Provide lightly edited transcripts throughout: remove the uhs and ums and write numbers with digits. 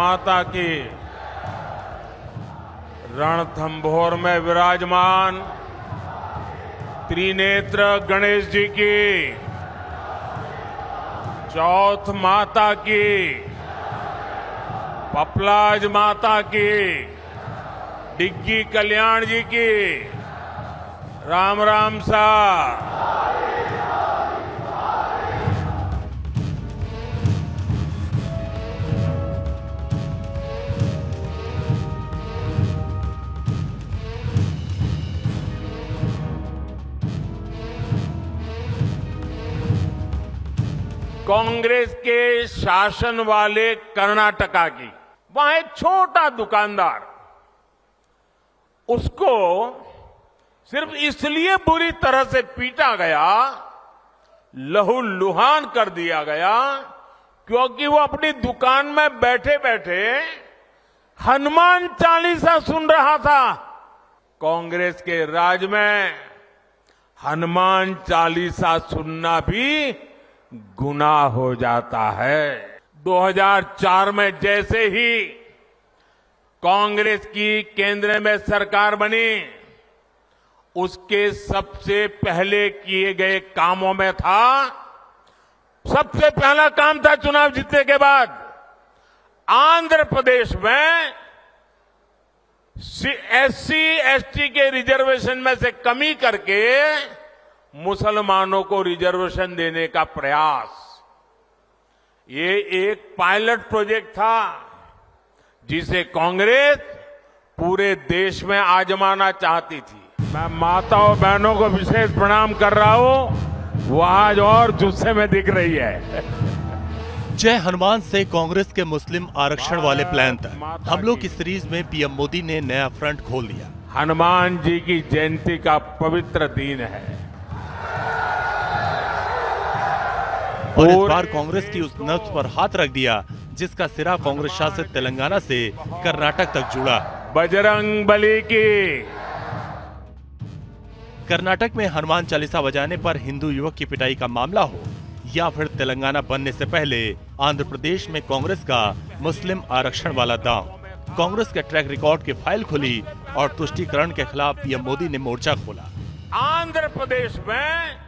माता की। रणथंभौर में विराजमान त्रिनेत्र गणेश जी की, चौथ माता की, पपलाज माता की, डिग्गी कल्याण जी की। राम राम सा। कांग्रेस के शासन वाले कर्नाटका की, वहां एक छोटा दुकानदार, उसको सिर्फ इसलिए बुरी तरह से पीटा गया, लहूलुहान कर दिया गया, क्योंकि वो अपनी दुकान में बैठे बैठे हनुमान चालीसा सुन रहा था। कांग्रेस के राज में हनुमान चालीसा सुनना भी गुनाह हो जाता है। 2004 में जैसे ही कांग्रेस की केंद्र में सरकार बनी, उसके सबसे पहले किए गए कामों में था, सबसे पहला काम था चुनाव जीतने के बाद आंध्र प्रदेश में SC ST के रिजर्वेशन में से कमी करके मुसलमानों को रिजर्वेशन देने का प्रयास। ये एक पायलट प्रोजेक्ट था जिसे कांग्रेस पूरे देश में आजमाना चाहती थी। मैं माताओं बहनों को विशेष प्रणाम कर रहा हूं, वो आज और जुस्से में दिख रही है। जय हनुमान से कांग्रेस के मुस्लिम आरक्षण वाले प्लान तक हमलों की सीरीज में पीएम मोदी ने नया फ्रंट खोल दिया। हनुमान जी की जयंती का पवित्र दिन है और इस बार कांग्रेस की उस नब्ज पर हाथ रख दिया जिसका सिरा कांग्रेस शासित तेलंगाना से कर्नाटक तक जुड़ा। बजरंग बली की। कर्नाटक में हनुमान चालीसा बजाने पर हिंदू युवक की पिटाई का मामला हो, या फिर तेलंगाना बनने से पहले आंध्र प्रदेश में कांग्रेस का मुस्लिम आरक्षण वाला दांव, कांग्रेस के ट्रैक रिकॉर्ड की फाइल खुली और तुष्टीकरण के खिलाफ पीएम मोदी ने मोर्चा खोला। आंध्र प्रदेश में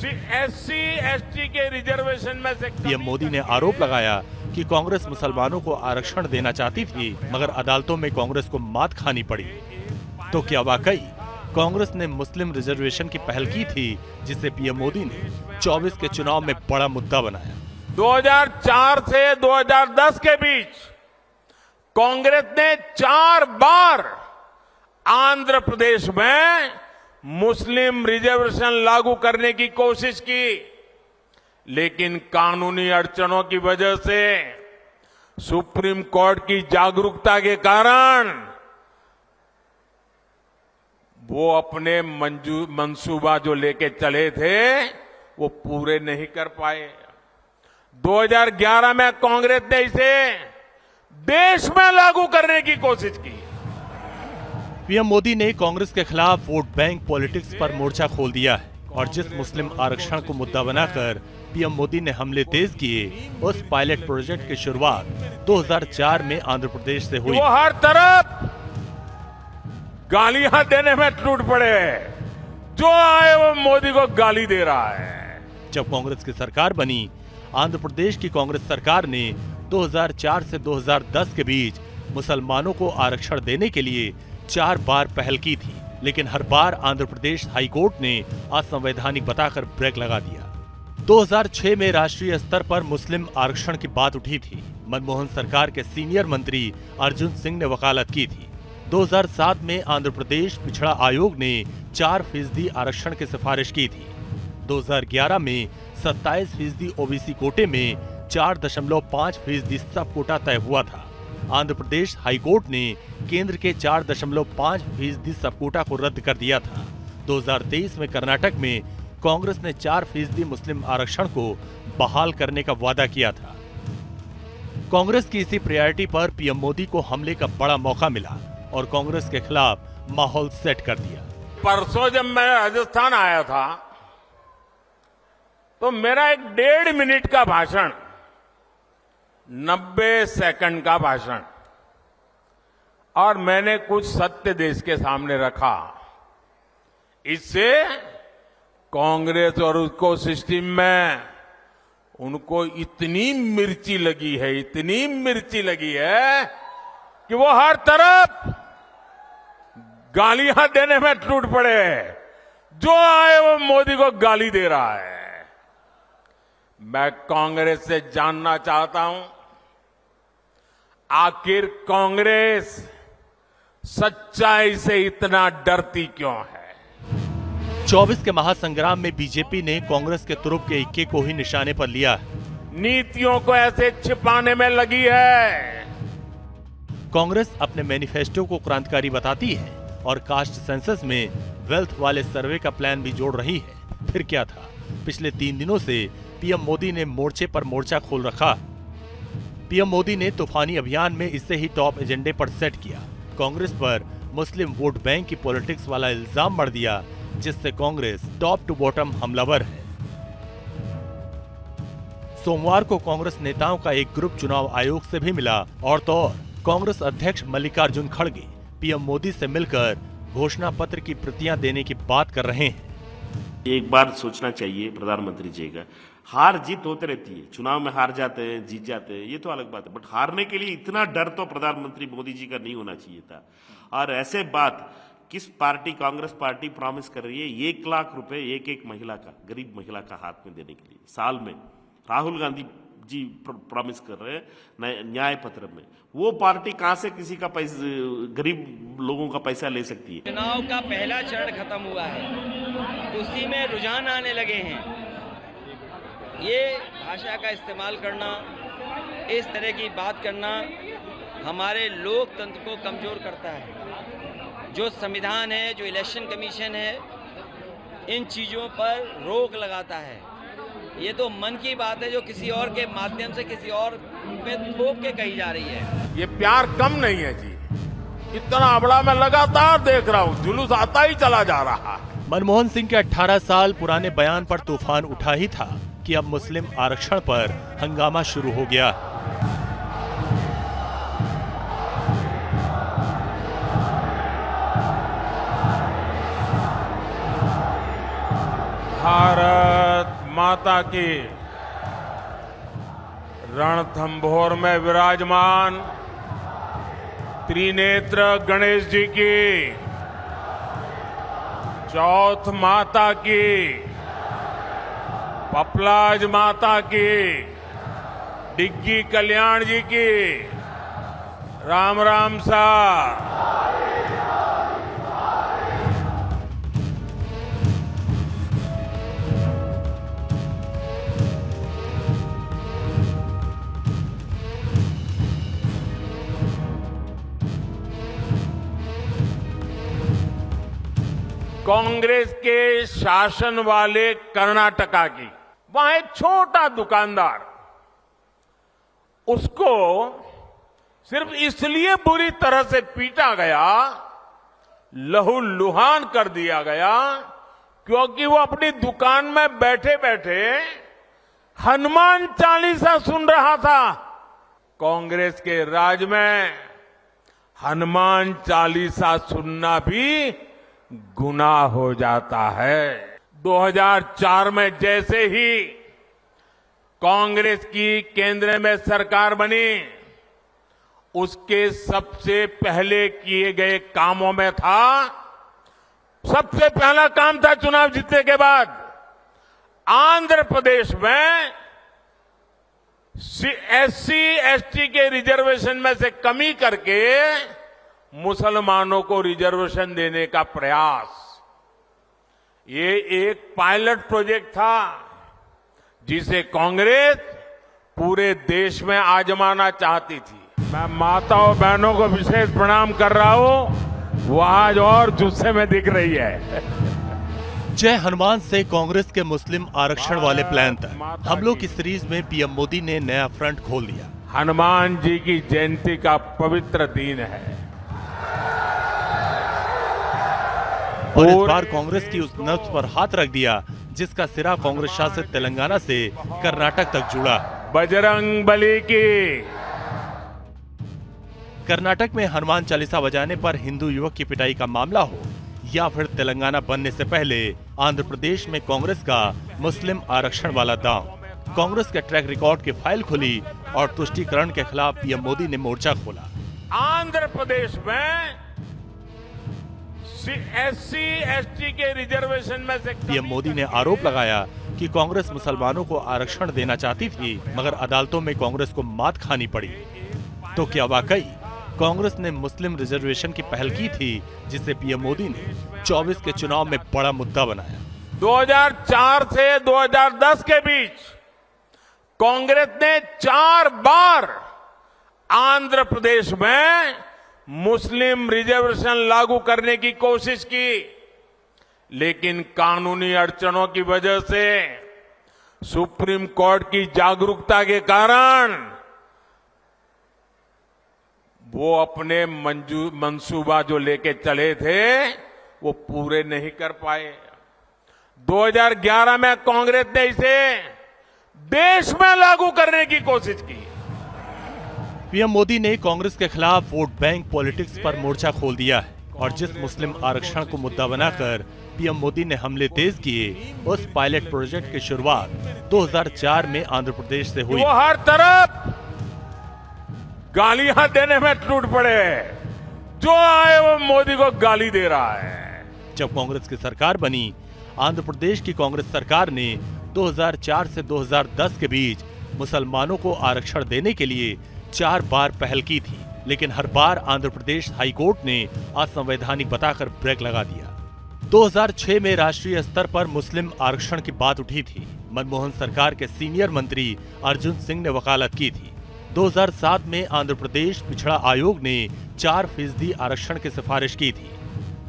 SC ST के रिजर्वेशन में से पीएम मोदी ने आरोप लगाया कि कांग्रेस मुसलमानों को आरक्षण देना चाहती थी, मगर अदालतों में कांग्रेस को मात खानी पड़ी। तो क्या वाकई कांग्रेस ने मुस्लिम रिजर्वेशन की पहल की थी, जिसे पीएम मोदी ने 24 के चुनाव में बड़ा मुद्दा बनाया। 2004 से 2010 के बीच कांग्रेस ने 4 बार आंध्र प्रदेश में मुस्लिम रिजर्वेशन लागू करने की कोशिश की, लेकिन कानूनी अड़चनों की वजह से, सुप्रीम कोर्ट की जागरूकता के कारण वो अपने मंसूबा जो लेके चले थे वो पूरे नहीं कर पाए। 2011 में कांग्रेस ने इसे देश में लागू करने की कोशिश की। पीएम मोदी ने कांग्रेस के खिलाफ वोट बैंक पॉलिटिक्स पर मोर्चा खोल दिया है और जिस मुस्लिम आरक्षण को मुद्दा बनाकर पीएम मोदी ने हमले तेज किए, उस पायलट प्रोजेक्ट की शुरुआत 2004 में आंध्र प्रदेश से हुई। वो हर तरफ गालियां देने में टूट पड़े, जो आए वो मोदी को गाली दे रहा है। जब कांग्रेस की सरकार बनी, आंध्र प्रदेश की कांग्रेस सरकार ने 2004 से 2010 के बीच मुसलमानों को आरक्षण देने के लिए 4 बार पहल की थी, लेकिन हर बार आंध्र प्रदेश हाई कोर्ट ने असंवैधानिक बताकर ब्रेक लगा दिया। 2006 में राष्ट्रीय स्तर पर मुस्लिम आरक्षण की बात उठी थी। मनमोहन सरकार के सीनियर मंत्री अर्जुन सिंह ने वकालत की थी। 2007 में आंध्र प्रदेश पिछड़ा आयोग ने 4% आरक्षण की सिफारिश की थी। 2011 में 27% ओबीसी कोटे में 4.5% सब कोटा तय हुआ था। आंध्र प्रदेश हाई कोर्ट ने केंद्र के 4.5% सब कोटा को रद्द कर दिया था। 2023 में कर्नाटक में कांग्रेस ने 4% मुस्लिम आरक्षण को बहाल करने का वादा किया था। कांग्रेस की इसी प्रायोरिटी पर पीएम मोदी को हमले का बड़ा मौका मिला और कांग्रेस के खिलाफ माहौल सेट कर दिया। परसों जब मैं राजस्थान आया था तो मेरा एक 1.5 मिनट का भाषण 90 सेकंड का भाषण और मैंने कुछ सत्य देश के सामने रखा। इससे कांग्रेस और उसको सिस्टम में उनको इतनी मिर्ची लगी है कि वो हर तरफ गालियां देने में टूट पड़े। जो आए वो मोदी को गाली दे रहा है। मैं कांग्रेस से जानना चाहता हूं, आखिर कांग्रेस सच्चाई से इतना डरती क्यों है? 24 के महासंग्राम में बीजेपी ने कांग्रेस के तुरुप के इक्के को ही निशाने पर लिया। नीतियों को ऐसे छिपाने में लगी है। कांग्रेस अपने मैनिफेस्टो को क्रांतिकारी बताती है और कास्ट सेंसस में वेल्थ वाले सर्वे का प्लान भी जोड़ रही है। फिर क्या था, पिछले 3 दिनों से पीएम मोदी ने मोर्चे पर मोर्चा खोल रखा। पीएम मोदी ने तूफानी अभियान में इससे ही टॉप एजेंडे पर सेट किया। कांग्रेस पर मुस्लिम वोट बैंक की पॉलिटिक्स वाला इल्जाम मढ़ दिया, जिससे कांग्रेस टॉप टू बॉटम हमलावर है। सोमवार को कांग्रेस नेताओं का एक ग्रुप चुनाव आयोग से भी मिला और तो और कांग्रेस अध्यक्ष मल्लिकार्जुन खड़गे पीएम मोदी से मिलकर घोषणा पत्र की प्रतियां देने की बात कर रहे हैं। एक बार सोचना चाहिए प्रधानमंत्री जी का, हार जीत होते रहती है, चुनाव में हार जाते हैं, जीत जाते हैं, ये तो अलग बात है, बट हारने के लिए इतना डर तो प्रधानमंत्री मोदी जी का नहीं होना चाहिए था। और ऐसे बात किस पार्टी, कांग्रेस पार्टी प्रॉमिस कर रही है 1 लाख रुपए एक महिला का, गरीब महिला का हाथ में देने के लिए साल में। राहुल गांधी जी प्रॉमिस कर रहे हैं न्याय पत्र में। वो पार्टी कहां से किसी का पैसा, गरीब लोगों का पैसा ले सकती है? चुनाव का पहला चरण खत्म हुआ है, उसी में रुझान आने लगे हैं। ये भाषा का इस्तेमाल करना, इस तरह की बात करना हमारे लोकतंत्र को कमजोर करता है। जो संविधान है, जो इलेक्शन कमीशन है, इन चीज़ों पर रोक लगाता है। ये तो मन की बात है जो किसी और के माध्यम से किसी और पे थोप के कही जा रही है। ये प्यार कम नहीं है जी, इतना बड़ा मैं लगातार देख रहा हूं, जुलूस आता ही चला जा रहा है। मनमोहन सिंह के 18 साल पुराने बयान पर तूफान उठा ही था कि अब मुस्लिम आरक्षण पर हंगामा शुरू हो गया। भारत माता की रणथंभौर में विराजमान त्रिनेत्र गणेश जी की, चौथ माता की, पपलाज माता की, डिग्गी कल्याण जी की, राम राम सा। कांग्रेस के शासन वाले कर्नाटका की, वहां एक छोटा दुकानदार, उसको सिर्फ इसलिए बुरी तरह से पीटा गया, लहूलुहान कर दिया गया, क्योंकि वो अपनी दुकान में बैठे बैठे हनुमान चालीसा सुन रहा था। कांग्रेस के राज में हनुमान चालीसा सुनना भी गुनाह हो जाता है। 2004 में जैसे ही कांग्रेस की केंद्र में सरकार बनी, उसके सबसे पहले किए गए कामों में था, सबसे पहला काम था चुनाव जीतने के बाद, आंध्र प्रदेश में SC ST के रिजर्वेशन में से कमी करके मुसलमानों को रिजर्वेशन देने का प्रयास। ये एक पायलट प्रोजेक्ट था जिसे कांग्रेस पूरे देश में आजमाना चाहती थी। मैं माताओं बहनों को विशेष प्रणाम कर रहा हूं, वो आज और जुस्से में दिख रही है। जय हनुमान से कांग्रेस के मुस्लिम आरक्षण वाले प्लान तक हमलों की सीरीज में पीएम मोदी ने नया फ्रंट खोल दिया। हनुमान जी की जयंती का पवित्र दिन है और इस बार कांग्रेस की उस नब्ज पर हाथ रख दिया जिसका सिरा कांग्रेस शासित तेलंगाना से कर्नाटक तक जुड़ा। बजरंग बली की। कर्नाटक में हनुमान चालीसा बजाने पर हिंदू युवक की पिटाई का मामला हो या फिर तेलंगाना बनने से पहले आंध्र प्रदेश में कांग्रेस का मुस्लिम आरक्षण वाला दांव, कांग्रेस के ट्रैक रिकॉर्ड की फाइल खुली और तुष्टीकरण के खिलाफ पीएम मोदी ने मोर्चा खोला। आंध्र प्रदेश में SC ST के रिजर्वेशन में से पीएम मोदी ने आरोप लगाया कि कांग्रेस मुसलमानों को आरक्षण देना चाहती थी, मगर अदालतों में कांग्रेस को मात खानी पड़ी। तो क्या वाकई कांग्रेस ने मुस्लिम रिजर्वेशन की पहल की थी, जिसे पीएम मोदी ने 24 के चुनाव में बड़ा मुद्दा बनाया। 2004 से 2010 के बीच कांग्रेस ने 4 बार आंध्र प्रदेश में मुस्लिम रिजर्वेशन लागू करने की कोशिश की, लेकिन कानूनी अड़चनों की वजह से सुप्रीम कोर्ट की जागरूकता के कारण वो अपने मंसूबा जो लेके चले थे वो पूरे नहीं कर पाए। 2011 में कांग्रेस ने इसे देश में लागू करने की कोशिश की। पीएम मोदी ने कांग्रेस के खिलाफ वोट बैंक पॉलिटिक्स पर मोर्चा खोल दिया है और जिस मुस्लिम आरक्षण को मुद्दा बनाकर पीएम मोदी ने हमले तेज किए, उस पायलट प्रोजेक्ट की शुरुआत 2004 में आंध्र प्रदेश से हुई। वो हर तरफ गालियां देने में टूट पड़े, जो आए वो मोदी को गाली दे रहा है। जब कांग्रेस की सरकार बनी, आंध्र प्रदेश की कांग्रेस सरकार ने 2004 से 2010 के बीच मुसलमानों को आरक्षण देने के लिए 4 बार पहल की थी, लेकिन हर बार आंध्र प्रदेश हाईकोर्ट ने असंवैधानिक बताकर ब्रेक लगा दिया। 2006 में राष्ट्रीय स्तर पर मुस्लिम आरक्षण की बात उठी थी। मनमोहन सरकार के सीनियर मंत्री अर्जुन सिंह ने वकालत की थी। 2007 में आंध्र प्रदेश पिछड़ा आयोग ने 4% आरक्षण की सिफारिश की थी।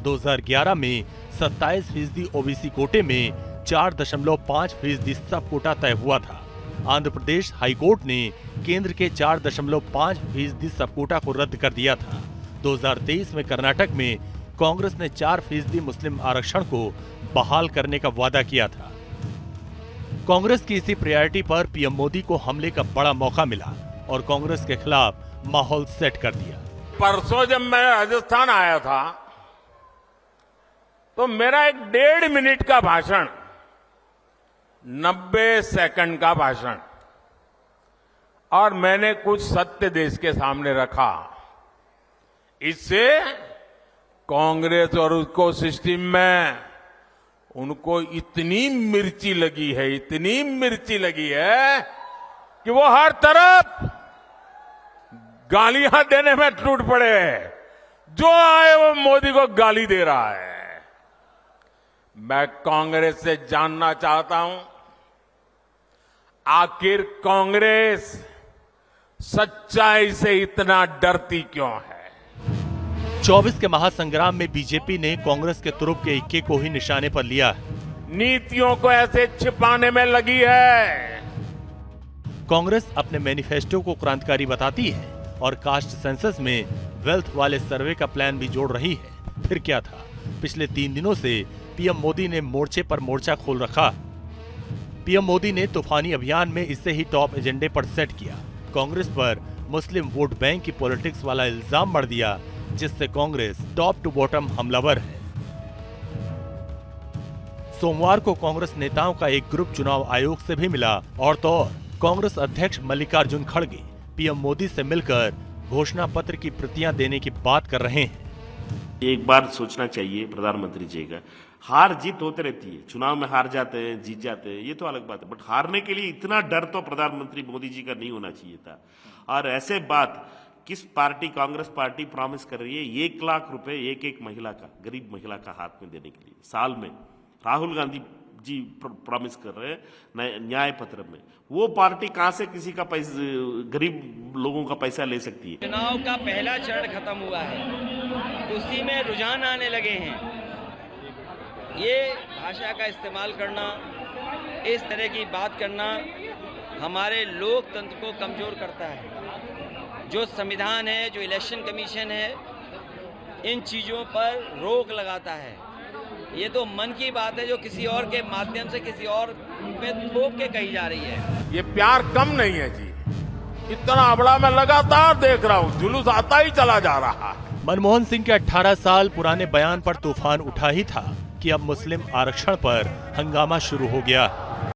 2011 में 27% ओबीसी कोटे में 4.5% सब कोटा तय हुआ था। आंध्र प्रदेश हाईकोर्ट ने केंद्र के 4.5% सब कोटा को रद्द कर दिया था। 2023 में कर्नाटक में कांग्रेस ने 4% मुस्लिम आरक्षण को बहाल करने का वादा किया था। कांग्रेस की इसी प्रायोरिटी पर पीएम मोदी को हमले का बड़ा मौका मिला और कांग्रेस के खिलाफ माहौल सेट कर दिया। परसों जब मैं राजस्थान आया था तो मेरा एक 1.5 मिनट का भाषण, 90 सेकंड का भाषण, और मैंने कुछ सत्य देश के सामने रखा। इससे कांग्रेस और उसको सिस्टम में उनको इतनी मिर्ची लगी है, इतनी मिर्ची लगी है कि वो हर तरफ गालियां देने में टूट पड़े, जो आए वो मोदी को गाली दे रहा है। मैं कांग्रेस से जानना चाहता हूं, आखिर कांग्रेस सच्चाई से इतना डरती क्यों है? 24 के महासंग्राम में बीजेपी ने कांग्रेस के तुरुप के इक्के को ही निशाने पर लिया है। नीतियों को ऐसे छिपाने में लगी है। कांग्रेस अपने मैनिफेस्टो को क्रांतिकारी बताती है और कास्ट सेंसस में वेल्थ वाले सर्वे का प्लान भी जोड़ रही है। फिर क्या था, पिछले 3 दिनों से पीएम मोदी ने मोर्चे पर मोर्चा खोल रखा। पीएम मोदी ने तूफानी अभियान में इसे ही टॉप एजेंडे पर सेट किया। कांग्रेस पर मुस्लिम वोट बैंक की पॉलिटिक्स वाला इल्जाम मढ़ दिया, जिससे कांग्रेस टॉप टू बॉटम हमलावर है। सोमवार को कांग्रेस नेताओं का एक ग्रुप चुनाव आयोग से भी मिला और तो और कांग्रेस अध्यक्ष मल्लिकार्जुन खड़गे पीएम मोदी से मिलकर घोषणा पत्र की प्रतियां देने की बात कर रहे हैं। एक बार सोचना चाहिए प्रधानमंत्री जी का, हार जीत होते रहती है, चुनाव में हार जाते हैं, जीत जाते हैं, ये तो अलग बात है, बट हारने के लिए इतना डर तो प्रधानमंत्री मोदी जी का नहीं होना चाहिए था। और ऐसे बात किस पार्टी, कांग्रेस पार्टी प्रॉमिस कर रही है 1 लाख रुपए एक महिला का, गरीब महिला का हाथ में देने के लिए साल में। राहुल गांधी जी प्रॉमिस कर रहे हैं न्याय पत्र में। वो पार्टी कहां से किसी का पैसा, गरीब लोगों का पैसा ले सकती है? चुनाव का पहला चरण खत्म हुआ है, उसी में रुझान आने लगे हैं। ये भाषा का इस्तेमाल करना, इस तरह की बात करना हमारे लोकतंत्र को कमजोर करता है। जो संविधान है, जो इलेक्शन कमीशन है, इन चीज़ों पर रोक लगाता है। ये तो मन की बात है जो किसी और के माध्यम से किसी और पे थोप के कही जा रही है। ये प्यार कम नहीं है जी, इतना बड़ा मैं लगातार देख रहा हूं, जुलूस आता ही चला जा रहा है। मनमोहन सिंह के 18 साल पुराने बयान पर तूफान उठा ही था कि अब मुस्लिम आरक्षण पर हंगामा शुरू हो गया।